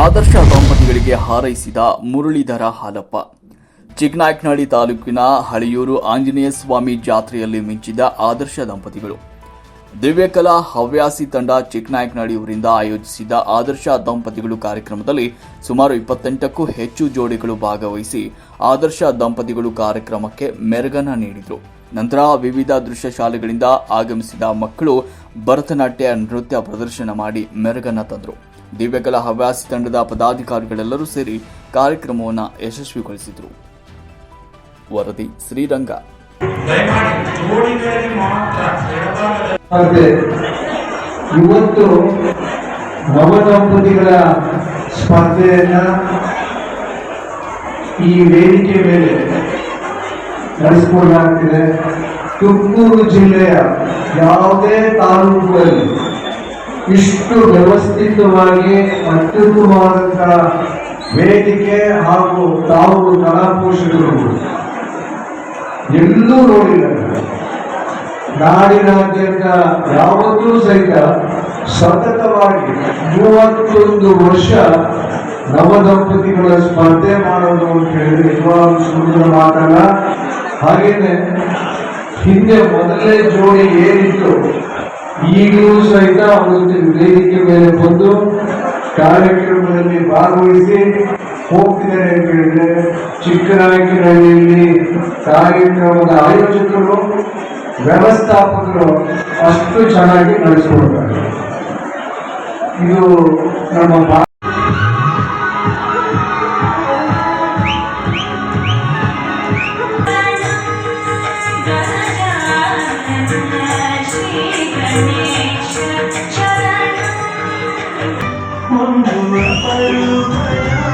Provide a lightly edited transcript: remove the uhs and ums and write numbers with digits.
ಆದರ್ಶ ದಂಪತಿಗಳಿಗೆ ಹಾರೈಸಿದ ಮುರಳೀಧರ ಹಾಲಪ್ಪ. ಚಿಕ್ಕನಾಯಕನಹಳ್ಳಿ ತಾಲೂಕಿನ ಹಳಿಯೂರು ಆಂಜನೇಯ ಸ್ವಾಮಿ ಜಾತ್ರೆಯಲ್ಲಿ ಮಿಂಚಿದ ಆದರ್ಶ ದಂಪತಿಗಳು. ದಿವ್ಯಕಲಾ ಹವ್ಯಾಸಿ ತಂಡ ಚಿಕ್ಕನಾಯಕನಹಳ್ಳಿ ಊರಿಂದ ಆಯೋಜಿಸಿದ ಆದರ್ಶ ದಂಪತಿಗಳು ಕಾರ್ಯಕ್ರಮದಲ್ಲಿ ಸುಮಾರು 28ಕ್ಕೂ ಹೆಚ್ಚು ಜೋಡಿಗಳು ಭಾಗವಹಿಸಿ ಆದರ್ಶ ದಂಪತಿಗಳು ಕಾರ್ಯಕ್ರಮಕ್ಕೆ ಮೆರುಗನ್ನ ನೀಡಿದರು. ನಂತರ ವಿವಿಧ ದೃಶ್ಯ ಶಾಲೆಗಳಿಂದ ಆಗಮಿಸಿದ ಮಕ್ಕಳು ಭರತನಾಟ್ಯ ನೃತ್ಯ ಪ್ರದರ್ಶನ ಮಾಡಿ ಮೆರುಗನ್ನ ತಂದರು. ದಿವ್ಯಕಲಾ ಹವ್ಯಾಸಿ ತಂಡದ ಪದಾಧಿಕಾರಿಗಳೆಲ್ಲರೂ ಸೇರಿ ಕಾರ್ಯಕ್ರಮವನ್ನು ಯಶಸ್ವಿಗೊಳಿಸಿದರು. ವರದಿ ಶ್ರೀರಂಗ. ಇವತ್ತು ನವದಂಪತಿಗಳ ಸ್ಪರ್ಧೆಯನ್ನ ಈ ವೇದಿಕೆ ಮೇಲೆ ನಡೆಸಿಕೊಳ್ಳಲಾಗ್ತಿದೆ. ತುಮಕೂರು ಜಿಲ್ಲೆಯ ಯಾವುದೇ ತಾಲೂಕುಗಳಲ್ಲಿ ಇಷ್ಟು ವ್ಯವಸ್ಥಿತವಾಗಿ ಅತ್ಯುತ್ತಮವಾದಂತಹ ವೇದಿಕೆ ಹಾಗೂ ತಾವು ಕಲಾಪೋಷಕರು ಎಲ್ಲೂ ನೋಡಿಲ್ಲ. ನಾಡಿನಾದ್ಯಂತ ಯಾವತ್ತೂ ಸಹಿತ ಸತತವಾಗಿ 31 ವರ್ಷ ನವದಂಪತಿಗಳ ಸ್ಪರ್ಧೆ ಮಾಡೋದು ಅಂತ ಹೇಳಿದ್ರೆ ನಿಜವಾಗ್ಲೂ ಸುಂದರ ಮಾತಲ್ಲ. ಹಾಗೇನೆ ಹಿಂದೆ ಮೊದಲನೇ ಜೋಡಿ ಏನಿತ್ತು ಈಗಲೂ ಸಹಿತ ಒಂದು ವೇದಿಕೆ ಮೇಲೆ ಬಂದು ಕಾರ್ಯಕ್ರಮದಲ್ಲಿ ಭಾಗವಹಿಸಿ ಹೋಗ್ತಿದ್ದಾರೆ ಅಂತ ಹೇಳಿದ್ರೆ ಚಿಕ್ಕನಾಯಕನಹಳ್ಳಿಯಲ್ಲಿ ಕಾರ್ಯಕ್ರಮದ ಆಯೋಜಕರು ವ್ಯವಸ್ಥಾಪಕರು ಅಷ್ಟು ಚೆನ್ನಾಗಿ ನಡೆಸಿಕೊಡ್ತಾರೆ. ಇದು ನಮ್ಮ One more